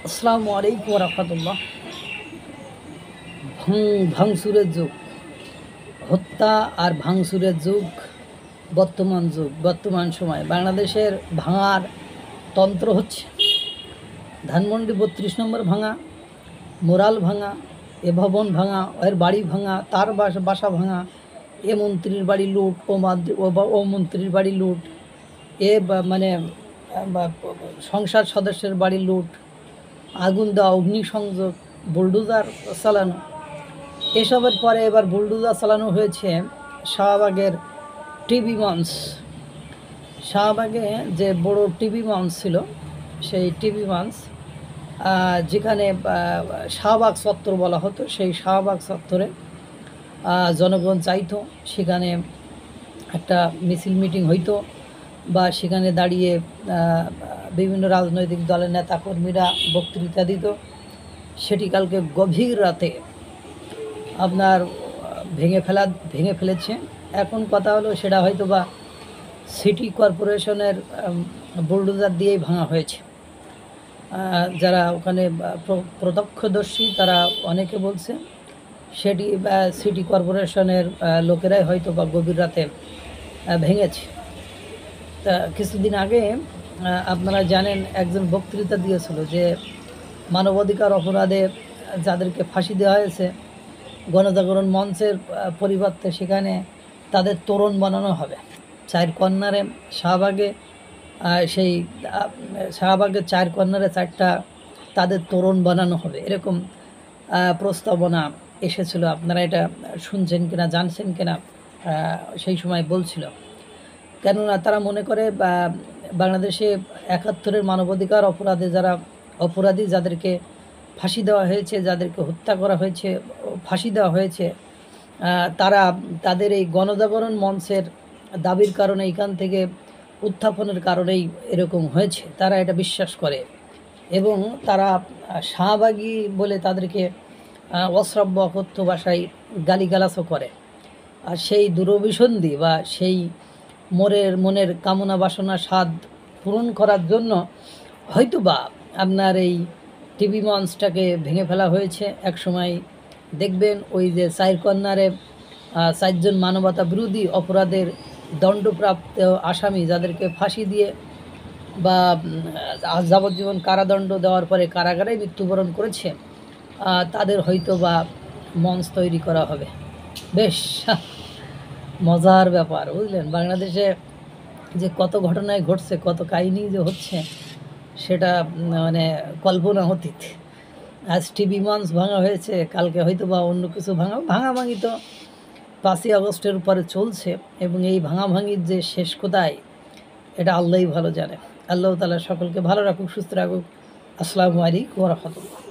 আসসালামু আলাইকুম রাহমাতুল্লাহ। ভাঙচুরের যুগ, হত্যা আর ভাঙচুরের যুগ বর্তমান সময় বাংলাদেশের ভাঙার তন্ত্র হচ্ছে ধানমন্ডি 32 নম্বর ভাঙা, মোরাল ভাঙা, এ ভবন ভাঙা, এর বাড়ি ভাঙা, তার বাসা ভাঙা, এ মন্ত্রীর বাড়ি লুট, ও মন্ত্রীর বাড়ি লুট, মানে সংসদ সদস্যের বাড়ি লুট, আগুন দেওয়া, অগ্নিসংযোগ, বুলডোজার চালানো। এসবের পরে এবার বুলডোজার চালানো হয়েছে শাহবাগের টিভি মঞ্চ। শাহবাগে যে বড় টিভি মঞ্চ ছিল, সেই টিভি মঞ্চ যেখানে শাহবাগ চত্বর বলা হতো, সেই শাহবাগ চত্বরে জনগণ চাইতো সেখানে একটা মিছিল মিটিং হইতো, বা সেখানে দাঁড়িয়ে বিভিন্ন রাজনৈতিক দলের নেতাকর্মীরা বক্তৃতা দিত। সেটি কালকে গভীর রাতে আপনার ভেঙে ফেলেছে। এখন কথা হলো সেটা হয়তো বা সিটি কর্পোরেশনের বুলডোজার দিয়েই ভাঙা হয়েছে। যারা ওখানে প্রত্যক্ষদর্শী তারা অনেকে বলছে সেটি সিটি কর্পোরেশনের লোকেরাই হয়তো বা গভীর রাতে ভেঙেছে। তা কিছুদিন আগে আপনারা জানেন একজন বক্তৃতা দিয়েছিল যে মানবাধিকার অপরাধে যাদেরকে ফাঁসি দেওয়া হয়েছে, গণজাগরণ মঞ্চের পরিবর্তে সেখানে তাদের তোরণ বানানো হবে। চার কর্নারে শাহবাগে, সেই শাহবাগের চার কর্নারে 4টা তাদের তোরণ বানানো হবে, এরকম প্রস্তাবনা এসেছিল। আপনারা এটা শুনছেন কিনা জানছেন কিনা সেই সময় বলছিল। কেননা তারা মনে করে বাংলাদেশে 71-এর মানবাধিকার অপরাধে যারা অপরাধী, যাদেরকে ফাঁসি দেওয়া হয়েছে, যাদেরকে হত্যা করা হয়েছে, ফাঁসি দেওয়া হয়েছে, তারা তাদের এই গণজাগরণ মঞ্চের দাবির কারণে, এখান থেকে উত্থাপনের কারণেই এরকম হয়েছে, তারা এটা বিশ্বাস করে। এবং তারা শাহবাগী বলে তাদেরকে অশ্রাব্য অকথ্য ভাষায় গালিগালাজও করে। আর সেই দুরভিসন্ধি বা সেই মনের কামনা বাসনা স্বাদ পূরণ করার জন্য হয়তোবা আপনার এই টিভি মঞ্চটাকে ভেঙে ফেলা হয়েছে। এক সময় দেখবেন ওই যে 4 কর্নারে 4 জন মানবতা বিরোধী অপরাধের দণ্ডপ্রাপ্ত আসামি, যাদেরকে ফাঁসি দিয়ে বা যাবজ্জীবন কারাদণ্ড দেওয়ার পরে কারাগারে মৃত্যুবরণ করেছে, তাদের হয়তো বা মঞ্চ তৈরি করা হবে। বেশ মজার ব্যাপার, বুঝলেন? বাংলাদেশে যে কত ঘটনায় ঘটছে, কত কাহিনী যে হচ্ছে, সেটা মানে কল্পনা অতীত। আজ টিভি মঞ্চ ভাঙা হয়েছে, কালকে হয়তো বা অন্য কিছু ভাঙাভাঙি তো 5ই আগস্টের পরে চলছে। এবং এই ভাঙাভাঙির যে শেষ কোথায়, এটা আল্লাহই ভালো জানে। আল্লাহ তাআলা সকলকে ভালো রাখুক, সুস্থ রাখুক। আসসালামু আলাইকুম ওয়া রাহমাতুল্লাহ।